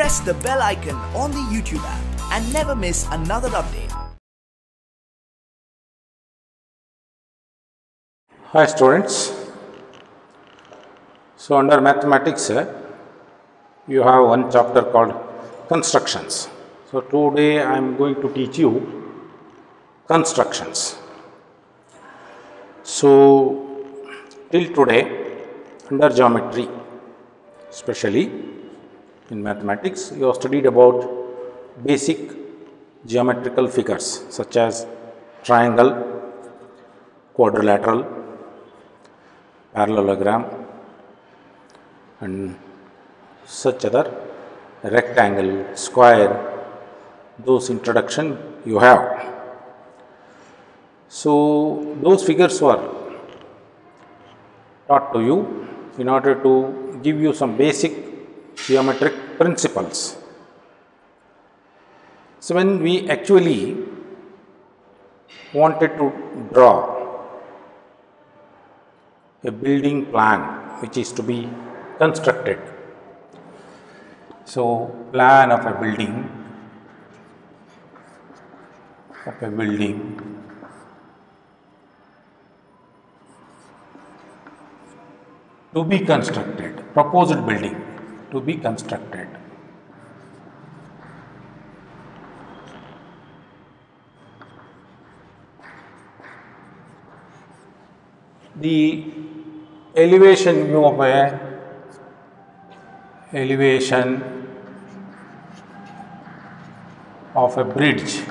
press the bell icon on the YouTube app and never miss another update. Hi students. So under mathematics you have one chapter called constructions. So today I am going to teach you constructions. So till today under geometry, especially in mathematics, you have studied about basic geometrical figures such as triangle, quadrilateral, parallelogram and such other, rectangle, square, those introduction you have. So those figures were taught to you in order to give you some basic geometric principles. So when we actually wanted to draw a building plan which is to be constructed, so plan of a building to be constructed, proposed building to be constructed. The elevation view of a bridge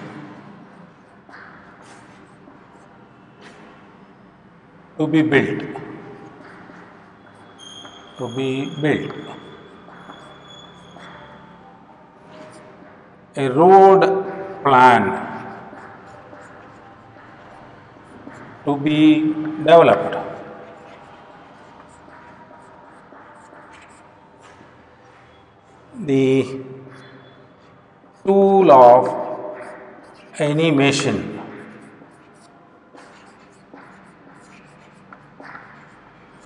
to be built. A road plan to be developed. The tool of any machine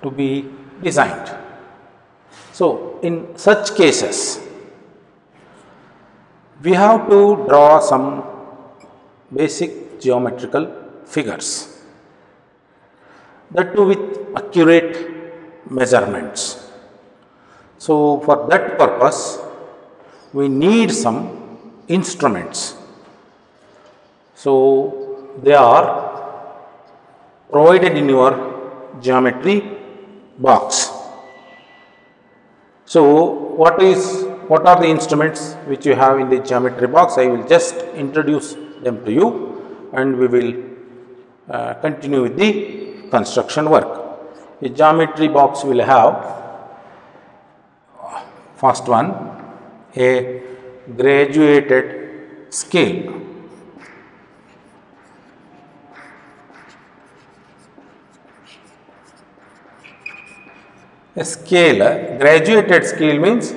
to be designed. So in such cases, we have to draw some basic geometrical figures, that too with accurate measurements. So for that purpose, we need some instruments. So they are provided in your geometry box. So what are the instruments which you have in the geometry box? I will just introduce them to you and we will continue with the construction work. The geometry box will have, first one, a graduated scale. A scale, graduated scale means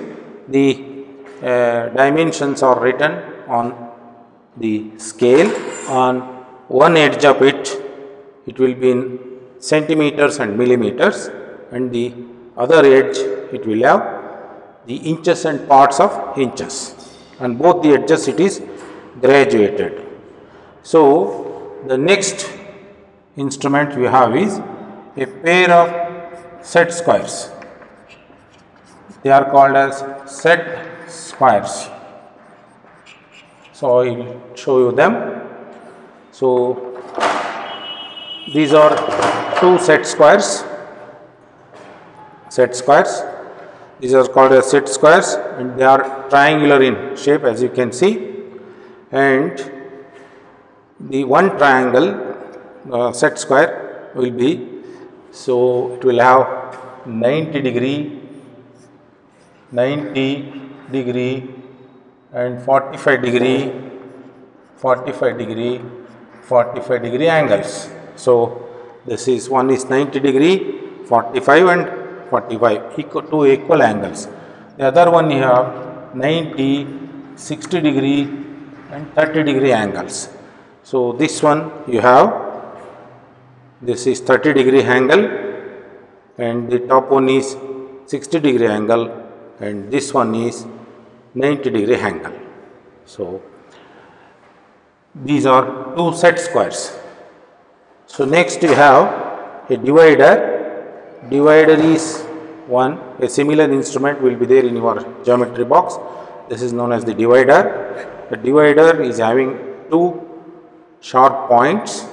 the dimensions are written on the scale. On one edge of it will be in centimeters and millimeters, and the other edge it will have the inches and parts of inches, and both the edges it is graduated. So the next instrument we have is a pair of set squares. They are called as set squares. So I will show you them. So these are two set squares. These are called as set squares, and they are triangular in shape, as you can see. And the one triangle set square will be, so it will have 90 degree and 45 degree angles. So this is, one is 90 degree, 45 and 45, two equal angles. The other one you have 90, 60 degree and 30 degree angles. So this one you have, this is 30 degree angle, and the top one is 60 degree angle, and this one is 90-degree angle. So these are two set squares. So next you have a divider. Divider is a similar instrument will be there in your geometry box. This is known as the divider. The divider is having two sharp points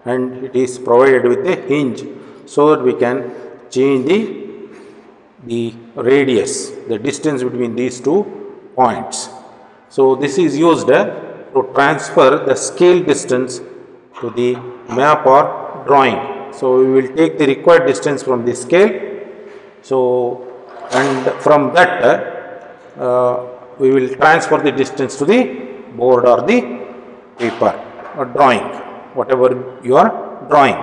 and it is provided with a hinge so that we can change the radius, the distance between these two points. So this is used to transfer the scale distance to the map or drawing. So we will take the required distance from the scale. So and from that we will transfer the distance to the board or the paper or drawing, whatever you are drawing.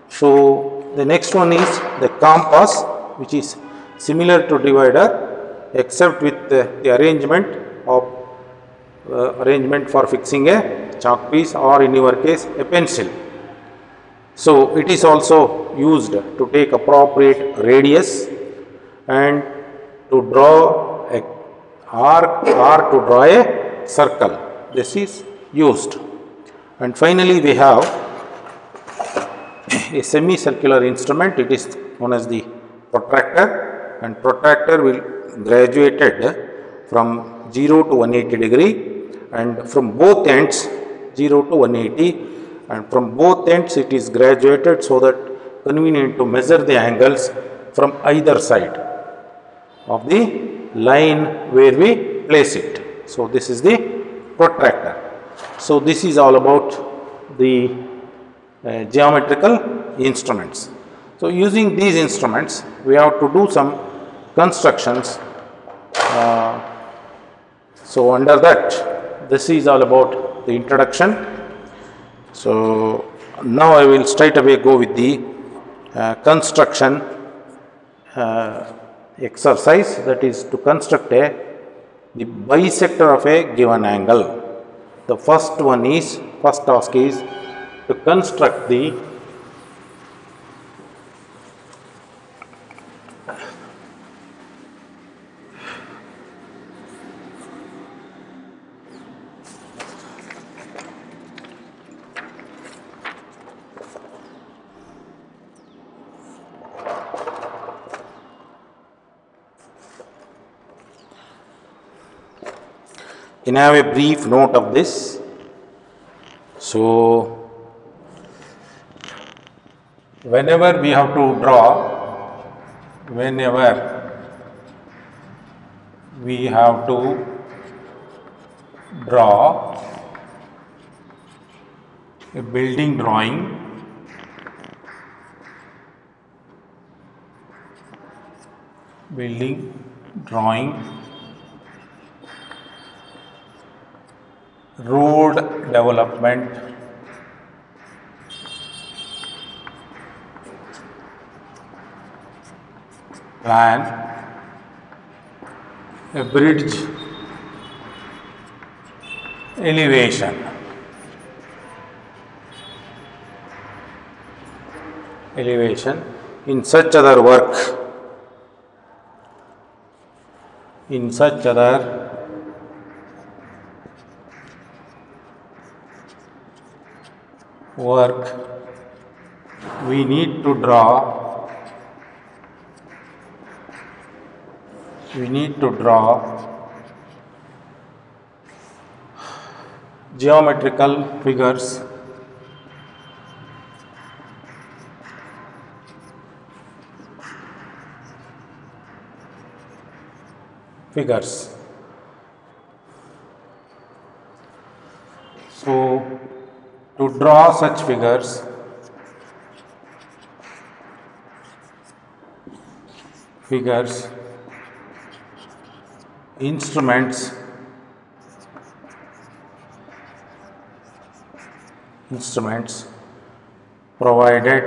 So the next one is the compass, which is similar to divider except with the arrangement of arrangement for fixing a chalk piece or in your case a pencil. So it is also used to take appropriate radius and to draw a arc or to draw a circle. This is used. And finally we have a semicircular instrument. It is known as the protractor, and protractor will graduated from 0 to 180 degree and from both ends 0 to 180, and from both ends it is graduated so that convenient to measure the angles from either side of the line where we place it. So this is the protractor. So this is all about the geometrical instruments. So using these instruments we have to do some constructions. So under that, this is all about the introduction. So now I will straight away go with the construction exercise, that is to construct the bisector of a given angle. The first task is to construct the can have a brief note of this. So whenever we have to draw a building drawing, road development, plan, a bridge elevation, in such other work, we need to draw geometrical figures So to draw such figures, instruments provided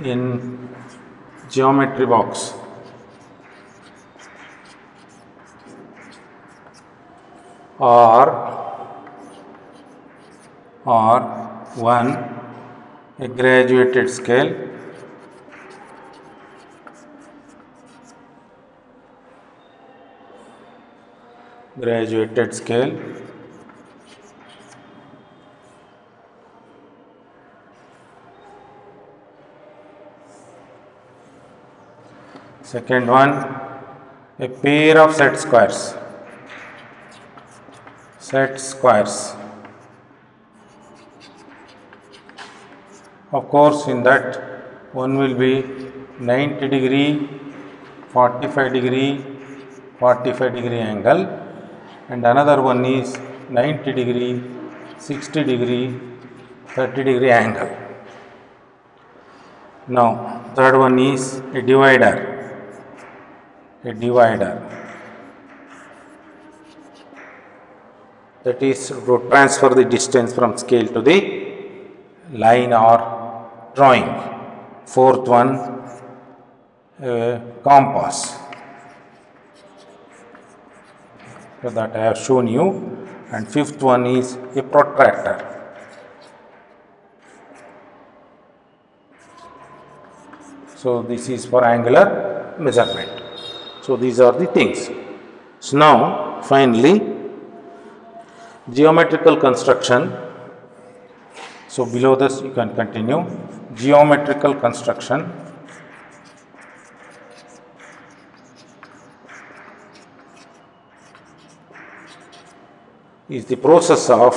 in geometry box or one, a graduated scale, graduated scale. Second one, a pair of set squares. Set squares. Of course, in that one will be 90 degree, 45 degree, 45 degree angle, and another one is 90 degree, 60 degree, 30 degree angle. Now, third one is a divider. That is to transfer the distance from scale to the line or drawing. Fourth one, compass. So that I have shown you. And fifth one is a protractor. So this is for angular measurement. So these are the things. So now finally, geometrical construction. So below this you can continue. Geometrical construction. Is the process of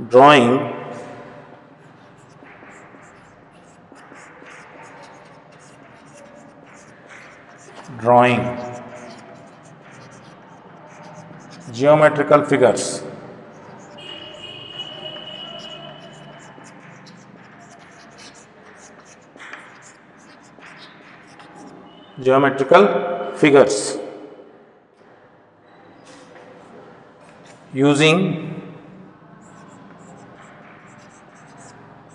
drawing geometrical figures. Using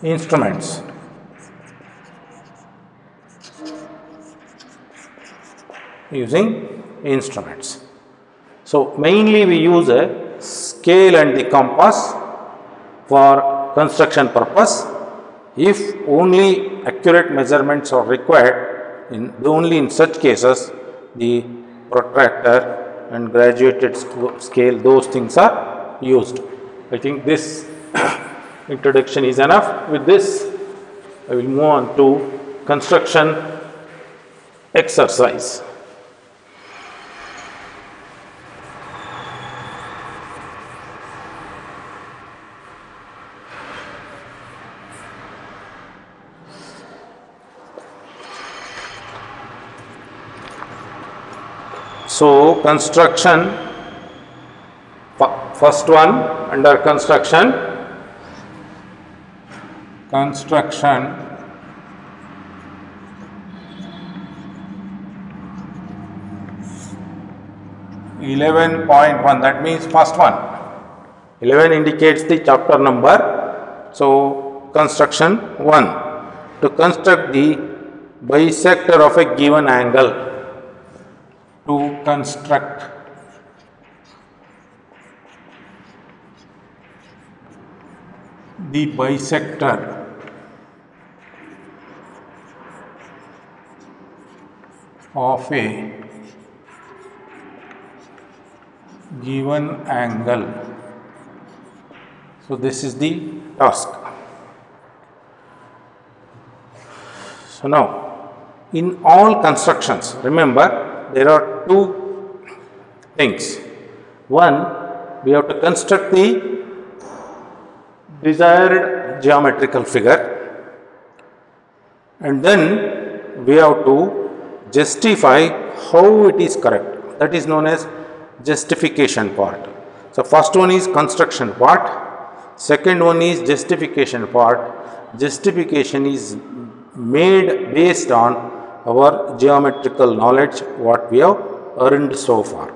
instruments. So mainly we use a scale and the compass for construction purpose. If only accurate measurements are required, only in such cases the protractor and graduated scale, those things are used. I think this introduction is enough. With this, I will move on to construction exercise. So, construction, first one under construction 11.1, that means first one. 11 indicates the chapter number. So, construction 1, to construct the bisector of a given angle. To construct the bisector of a given angle. So this is the task. So now, in all constructions, remember, there are two things. One, we have to construct the desired geometrical figure, and then we have to justify how it is correct. That is known as justification part. So first one is construction part, second one is justification part. Justification is made based on our geometrical knowledge, what we have earned so far.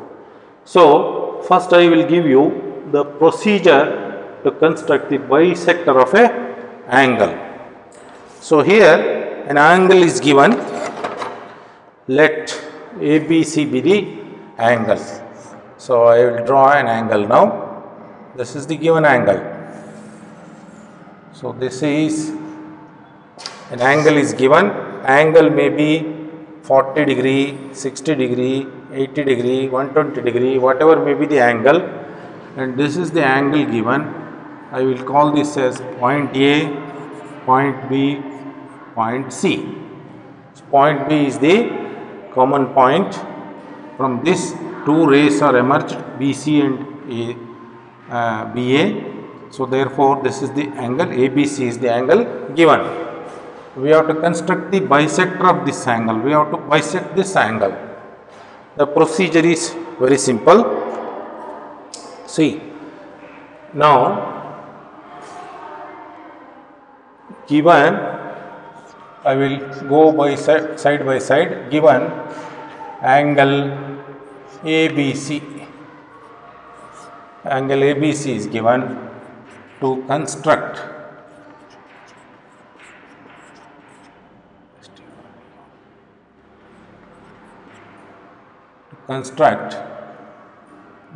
So first I will give you the procedure to construct the bisector of a angle. So here an angle is given. Let ABC be the angle. So I will draw an angle now. This is the given angle. So this is an angle is given. Angle may be 40 degree, 60 degree, 80 degree, 120 degree, whatever may be the angle, and this is the angle given. I will call this as point A, point B, point C. So point B is the common point. From this, two rays are emerged, BC and BA. So therefore, this is the angle, ABC is the angle given. We have to construct the bisector of this angle. We have to bisect this angle. The procedure is very simple. See, now given, I will go by side by side, given angle ABC. Angle ABC is given. To construct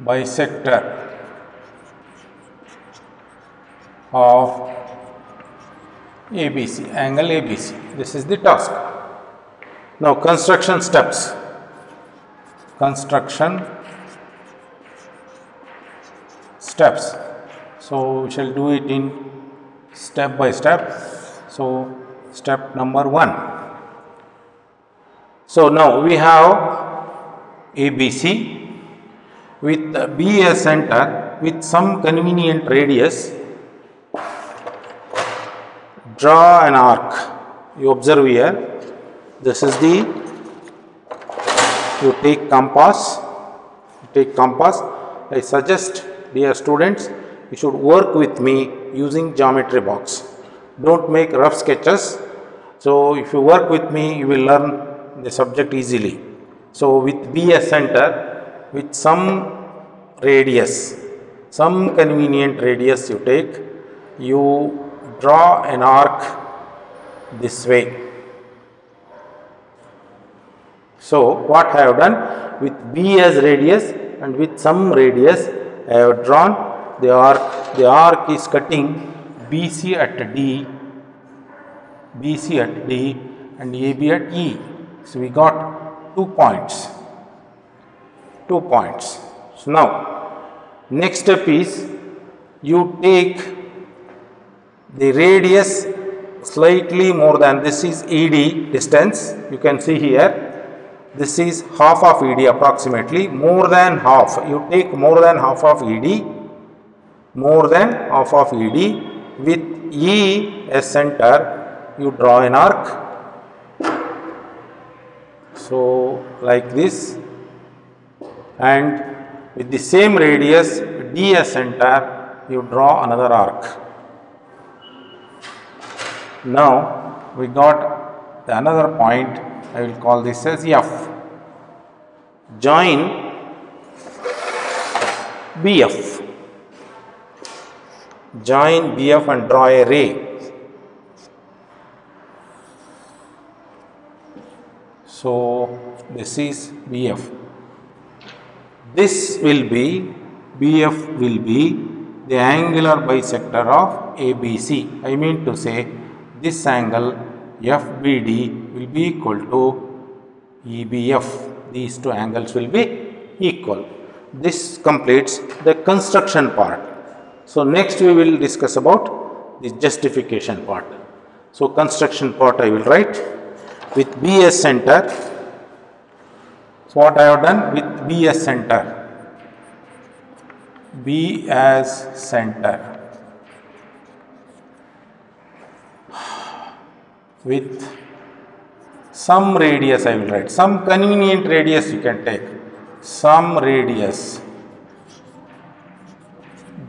bisector of ABC, angle ABC. This is the task. Now construction steps. So we shall do it in step by step. So step number 1. So now we have ABC with B as center with some convenient radius. Draw an arc. You observe here. This is the, you take compass. I suggest, dear students, you should work with me using geometry box. Don't make rough sketches. So if you work with me, you will learn the subject easily. So with B as center, with some radius, some convenient radius you take, you draw an arc this way. So what I have done, with B as radius and with some radius, I have drawn the arc. The arc is cutting BC at D and AB at E. So we got 2 points. So now next step is, you take the radius slightly more than, this is ED distance, you can see here. This is half of ED approximately, more than half. You take more than half of ED, with E as center, you draw an arc. So like this, and with the same radius, D as center, you draw another arc. Now we got another point. I will call this as F. Join BF. And draw a ray. So this is BF. BF will be the angular bisector of ABC. I mean to say, this angle FBD will be equal to EBF. These two angles will be equal. This completes the construction part. So next we will discuss about the justification part. So construction part I will write with B as center. So what I have done with B as center. B as center. With some radius I will write, some convenient radius you can take, some radius,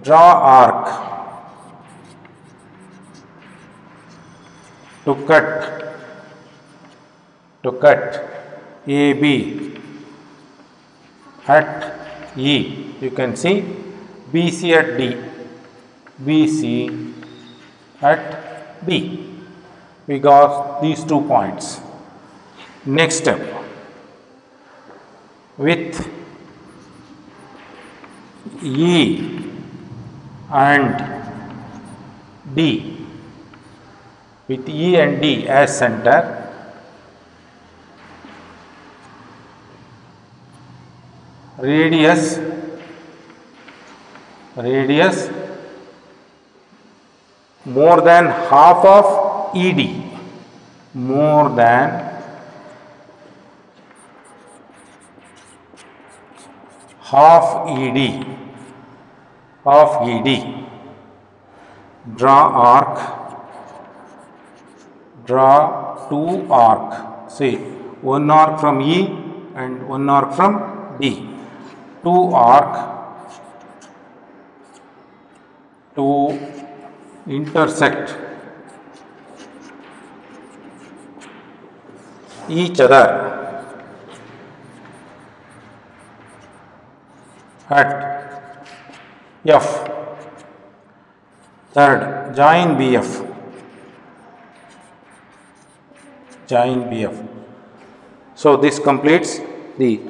draw arc to cut AB at E. You can see BC at D, BC at B. We got these 2 points. Next step, with E and D, with E and D as center, radius more than half of ED, more than half ED of ED. Draw arc, draw two arc. See, one arc from E and one arc from D. Two arc to intersect each other at F. Third, join BF. Join BF. So this completes the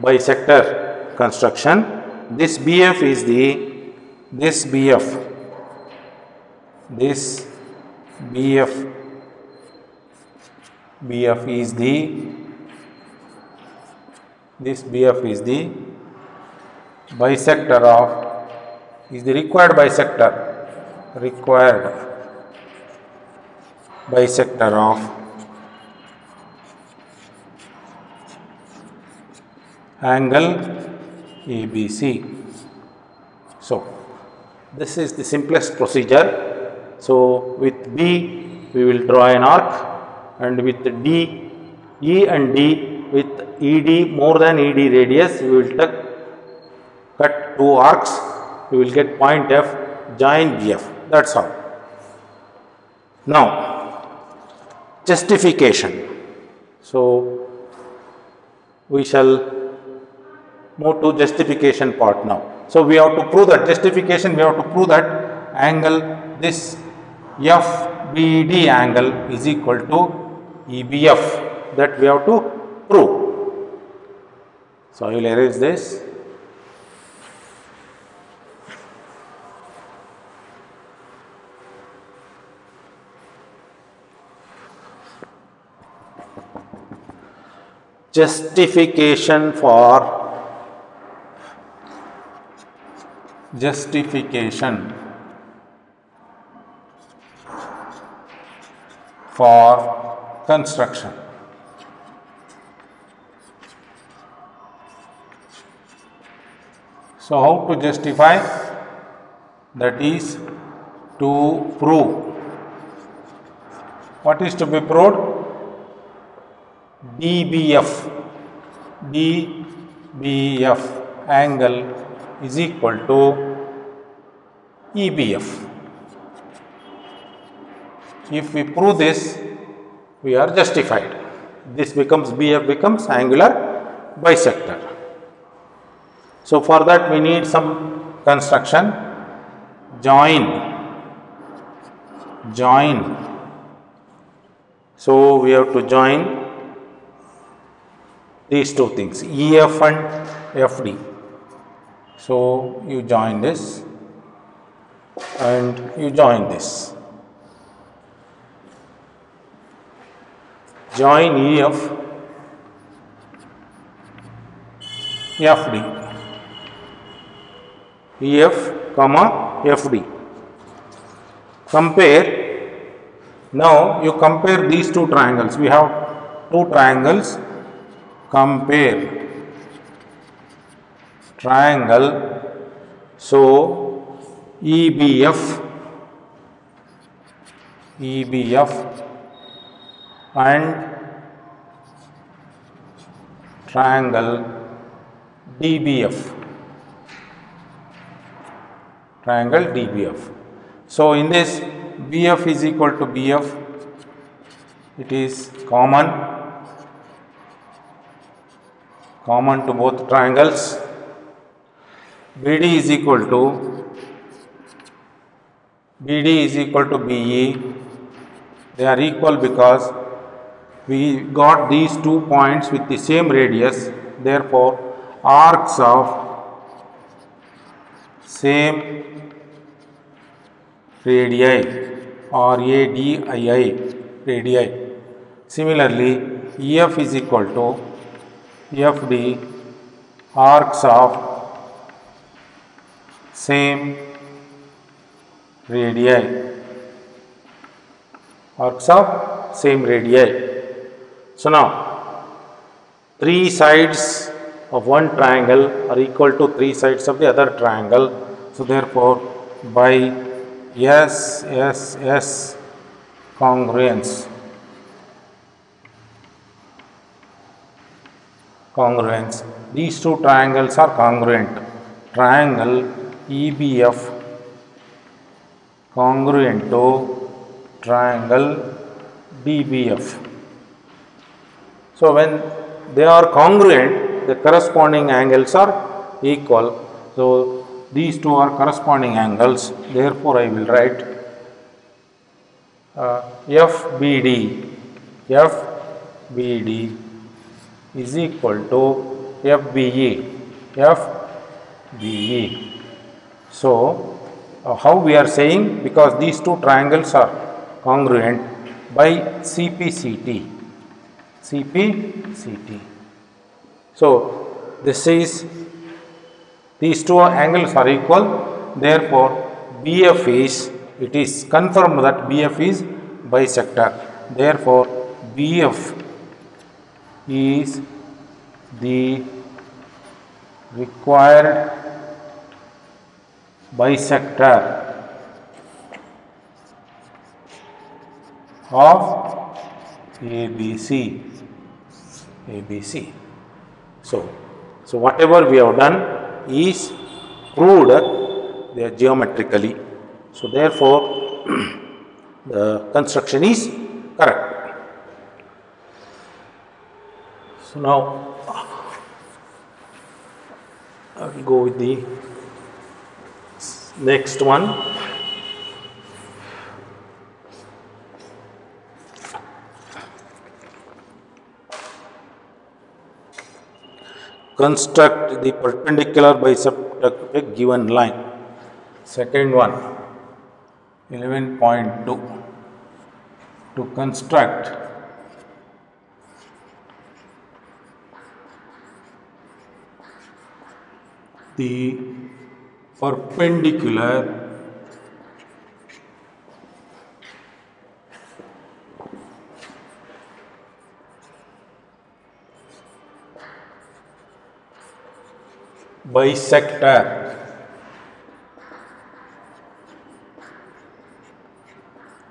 bisector construction. This BF is the this BF is the bisector of is the required bisector of angle ABC. So this is the simplest procedure. So with B we will draw an arc, and with D, E and D, with ED more than ED radius, we will cut two arcs. We will get point F, join BF. That's all. Now justification. So we shall move to justification part now. So we have to prove that justification. We have to prove that angle, this FBD angle is equal to EBF. That we have to prove. So I will erase this. Justification for construction. So how to justify? That is to prove. What is to be proved? DBF angle is equal to EBF. If we prove this, we are justified. This becomes BF becomes angular bisector. So for that we need some construction. Join. So we have to join these two things, EF and FD. So you join this and you join this. Join EF, FD. EF, FD. Compare. Now you compare these two triangles. We have two triangles. Compare triangle. So EBF and triangle DBF. So in this, BF is equal to BF. It is common to both triangles. BD is equal to BE. They are equal because we got these 2 points with the same radius. Therefore, arcs of same radii or ADII radii. Similarly, EF is equal to FD arcs of same radii. Arcs of same radii. So now, three sides of one triangle are equal to three sides of the other triangle. So therefore, by S congruence, these two triangles are congruent. Triangle EBF congruent to triangle DBF. So when they are congruent, the corresponding angles are equal. So these two are corresponding angles. Therefore, I will write FBD is equal to FBE. So how we are saying, because these two triangles are congruent, by CPCT. So this is, these two angles are equal. Therefore, BF is, it is confirmed that BF is bisector. Therefore, BF is the required bisector of ABC. So whatever we have done is proved geometrically. So therefore, the construction is correct. So now I will go with the next one. Construct the perpendicular bisector of a given line. Second one, 11.2. To construct the perpendicular bisector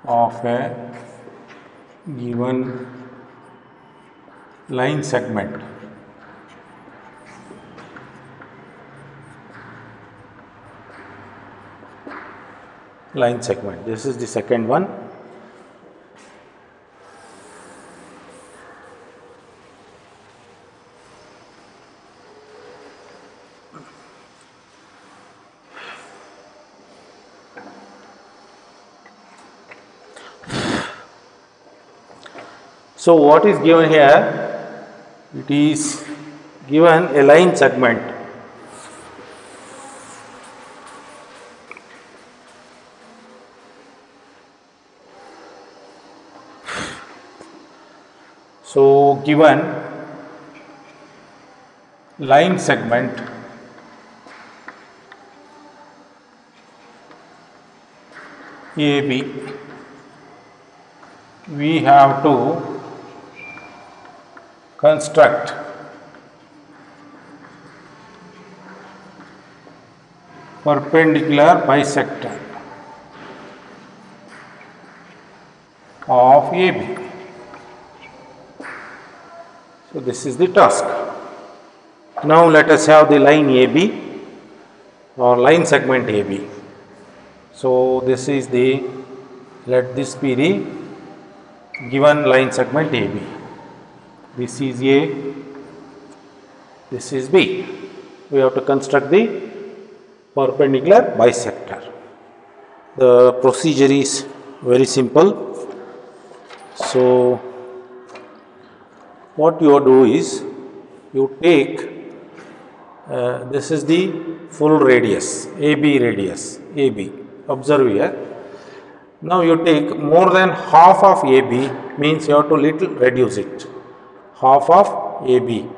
of a given line segment. This is the second one. So what is given here? It is given a line segment. So given line segment AB, we have to construct perpendicular bisector of AB. So this is the task. Now let us have the line AB or line segment AB. So this is the, let this be the given line segment AB. This is A, this is B. We have to construct the perpendicular bisector. The procedure is very simple. So what you do is, you take, this is the full radius, AB radius, AB. Observe here. Now you take more than half of AB, means you have to little reduce it. Half of AB.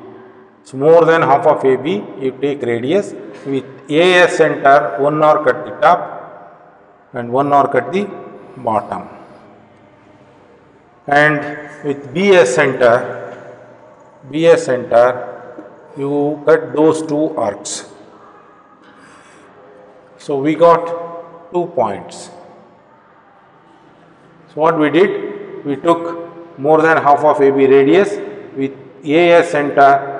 So more than half of AB, you take radius with AS center, one arc at the top and one arc at the bottom. And with BS center, you cut those two arcs. So we got 2 points. So what we did, we took more than half of AB radius with AS center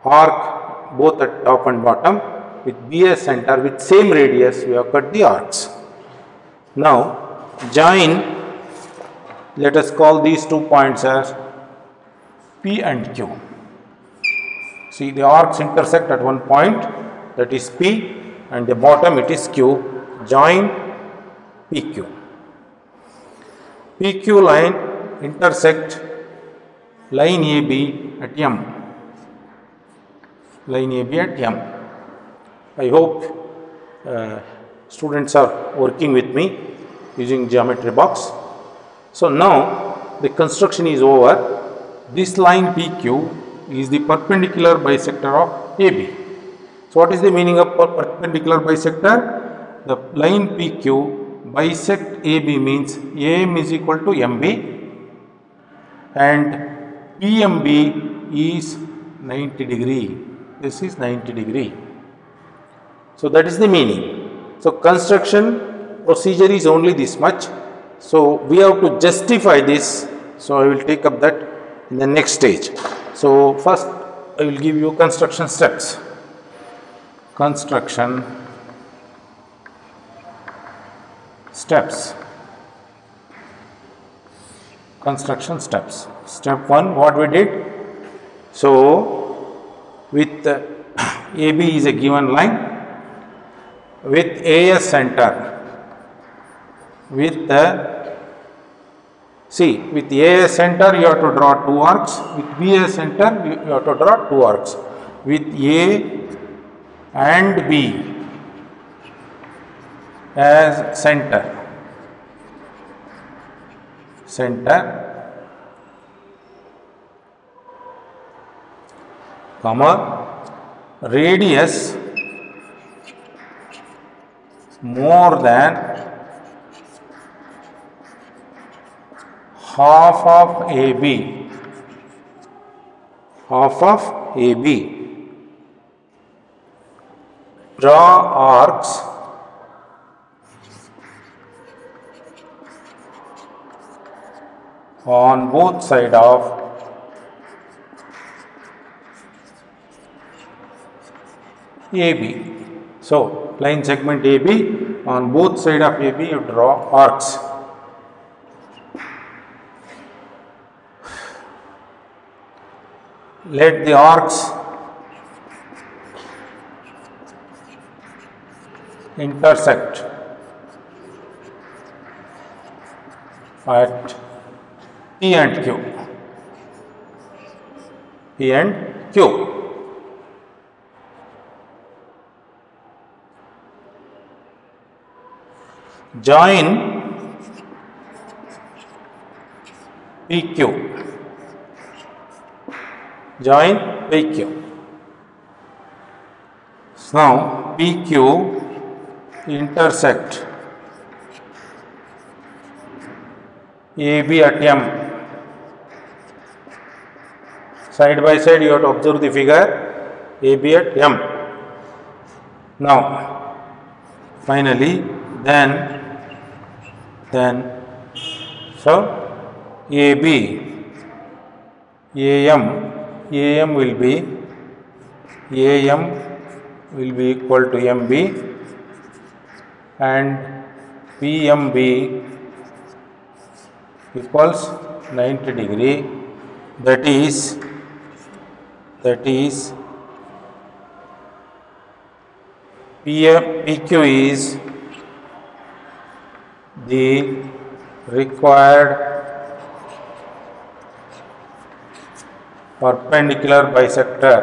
arc both at top and bottom, with BS center with same radius we have cut the arcs. Now join, let us call these 2 points as P and Q. See, the arcs intersect at one point, that is P, and the bottom it is Q. Join PQ. PQ line intersect line AB at M. Line AB at M. I hope students are working with me using geometry box. So now the construction is over. This line PQ is the perpendicular bisector of AB. So what is the meaning of perpendicular bisector? The line PQ bisect AB means AM is equal to MB and PMB is 90 degree. This is 90 degree. So that is the meaning. So construction procedure is only this much. So we have to justify this. So I will take up that in the next stage. So first I will give you construction steps. Construction steps. Construction steps. Step 1, what we did? So with AB is a given line, with AS center, with the with AS center you have to draw 2 arcs, with BS center you have to draw 2 arcs, with A and B as center, comma, radius more than half of AB, draw arcs on both sides of AB. So line segment AB, on both sides of AB you draw arcs. Let the arcs intersect at P and Q. P and Q. Join PQ. Join PQ. So now PQ intersect AB at M. Side by side you have to observe the figure, AB at M. Now finally then so AB, AM will be equal to MB and PMB equals 90 degree, that is PQ is the required perpendicular bisector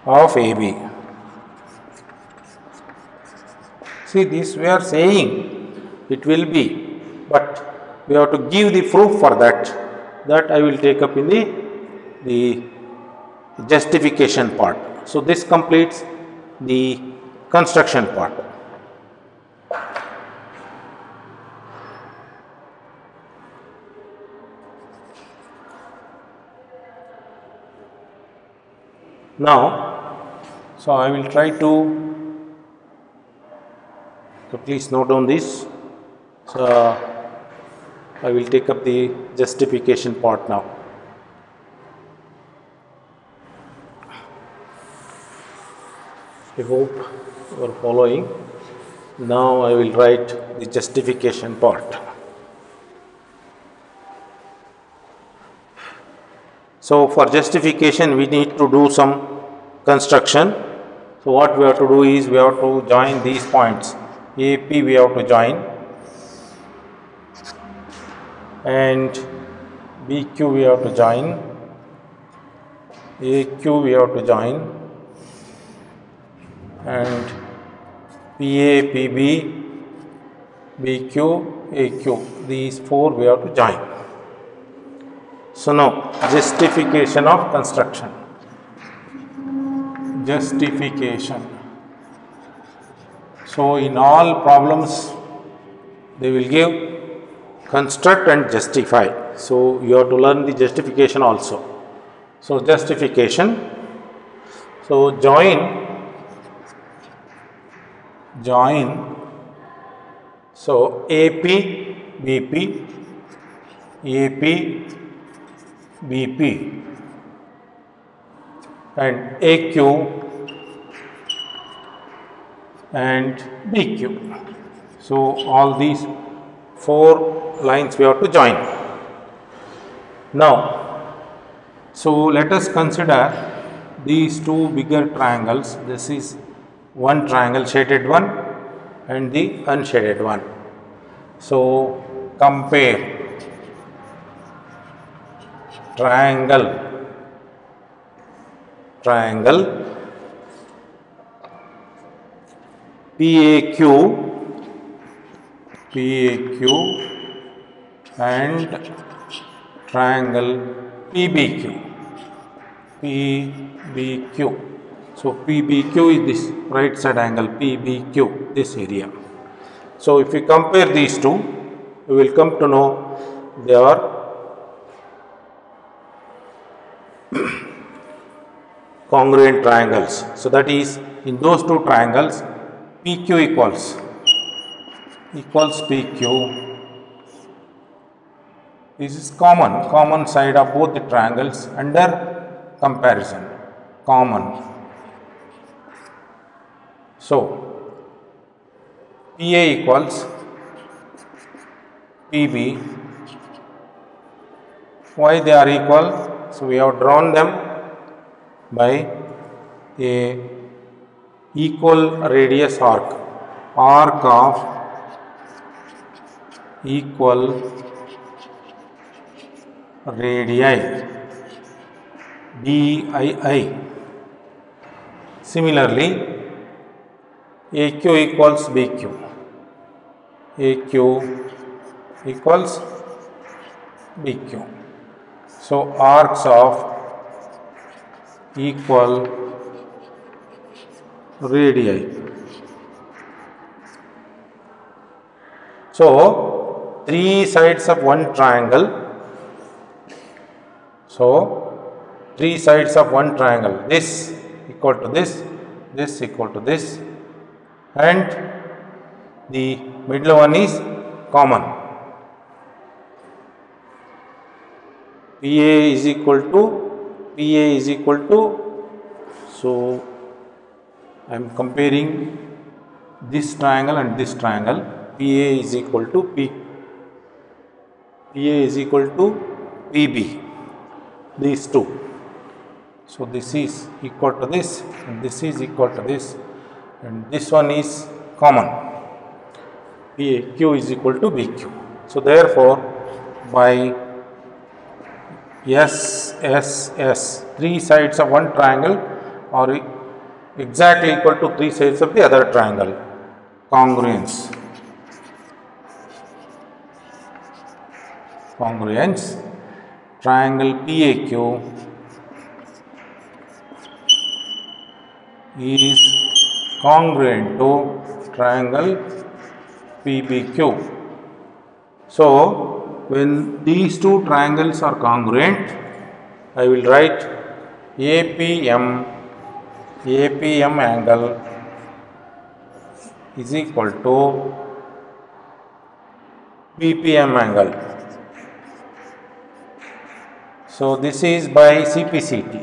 of AB. See, this we are saying it will be, but we have to give the proof for that. that I will take up in the justification part. So this completes the construction part. Now, so I will try to, so please note down this. So I will take up the justification part now. I hope you are following. Now I will write the justification part. So for justification we need to do some construction. So what we have to do is we have to join these points. AP we have to join and BQ we have to join, AQ we have to join, and PA, PB, BQ, AQ, these four we have to join. So now justification of construction. Justification. So in all problems they will give construct and justify. So you have to learn the justification also. So justification. So join. So AP, BP, AP, BP and AQ and BQ. So all these four lines we have to join. Now, so let us consider these two bigger triangles. This is one triangle, shaded one and the unshaded one. So compare triangle PAQ and triangle PBQ. So PBQ is this right side angle, PBQ, this area. So if we compare these two, we will come to know they are congruent triangles. So that is, in those two triangles, PQ equals PQ. This is common side of both the triangles under comparison, common. So PA equals PB. Why they are equal? So we have drawn them by a equal radius arc of equal radii BII. Similarly, AQ equals BQ, AQ equals BQ. So arcs of equal radii. So three sides of one triangle. So three sides of one triangle. This equal to this, this equal to this, and the middle one is common. PA is equal to, so I am comparing this triangle and this triangle. PA is equal to PB, these two. So this is equal to this and this is equal to this, and this one is common. PQ is equal to BQ. So therefore, by SSS, three sides of one triangle are exactly equal to three sides of the other triangle. Congruence. triangle PAQ is congruent to triangle PBQ. So, when these two triangles are congruent, I will write APM angle is equal to BPM angle. So, this is by CPCT,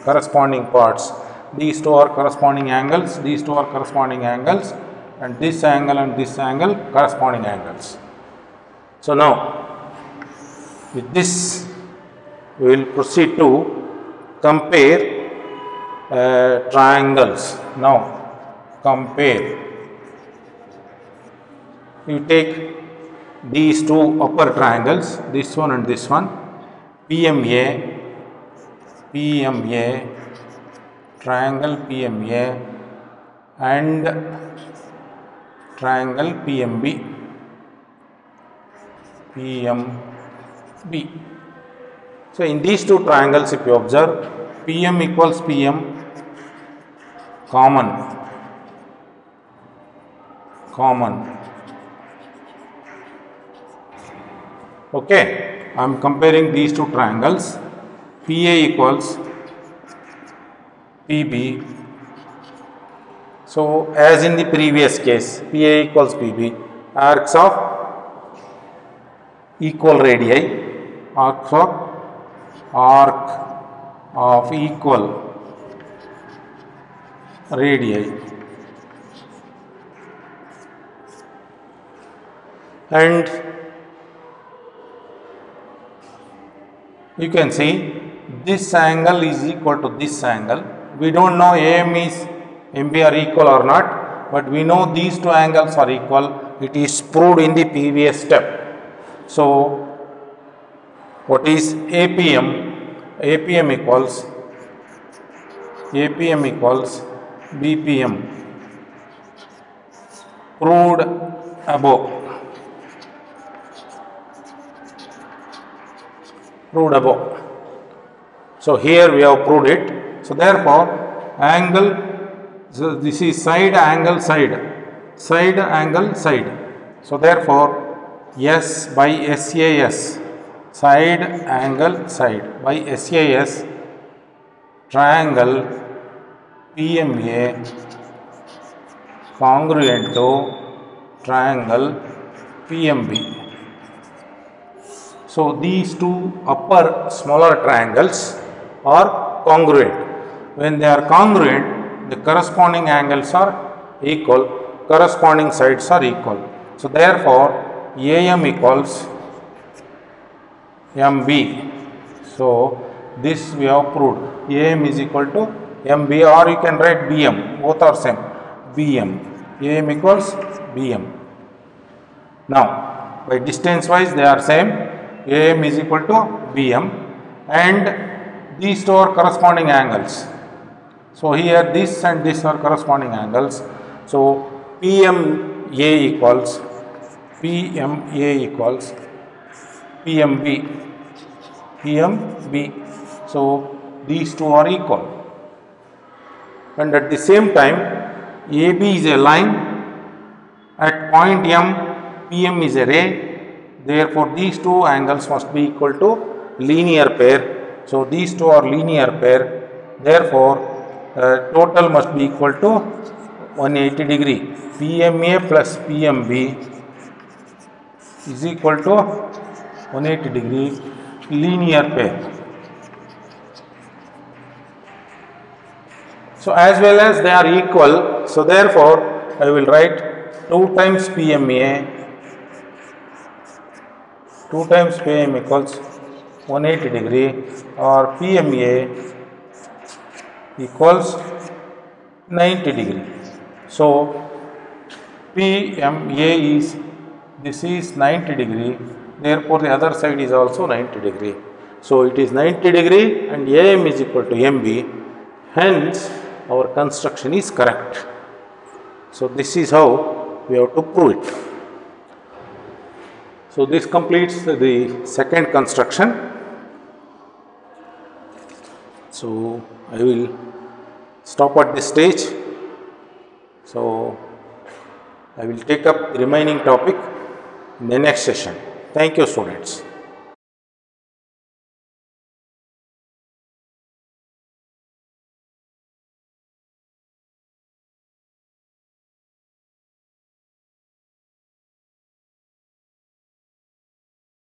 corresponding parts. These two are corresponding angles, these two are corresponding angles, and this angle corresponding angles. So, now with this we will proceed to compare triangles. Now, compare. You take these two upper triangles, this one and this one, PMA, triangle PMA and triangle PMB. So, in these two triangles, if you observe, PM equals PM, common. Okay, I am comparing these two triangles. PA equals PB. So, as in the previous case, PA equals PB, arcs of equal radii, arc of equal radii, and you can see this angle is equal to this angle. We don't know AM is MB are equal or not, but we know these two angles are equal. It is proved in the previous step. So, what is APM? APM equals BPM, proved above. So, here we have proved it. So, therefore, angle, so this is side angle side. So, therefore, S by SAS, side angle side by SAS, triangle PMA congruent to triangle PMB. So, these two upper smaller triangles are congruent. When they are congruent, the corresponding angles are equal, corresponding sides are equal. So, therefore, AM equals MB. So, this we have proved. AM is equal to MB, or you can write BM, both are same, BM. AM equals BM. Now, by distance wise they are same, AM is equal to BM, and these two are corresponding angles. So, here this and this are corresponding angles. So, PMA equals PMB. So, these two are equal, and at the same time AB is a line, at point M PM is a ray. Therefore, these two angles must be equal to linear pair. So, these two are linear pair. Therefore, total must be equal to 180 degree. PMA plus PMB is equal to 180 degree linear pair. So, as well as they are equal, so therefore, I will write 2 times PMA, 2 times PM equals 180 degree, or PMA equals 90 degree. So, PMA is, this is 90 degree, therefore, the other side is also 90 degree. So, it is 90 degree and AM is equal to MB, hence our construction is correct. So, this is how we have to prove it. So, this completes the second construction. So, I will stop at this stage. So, I will take up the remaining topic in the next session. Thank you, students.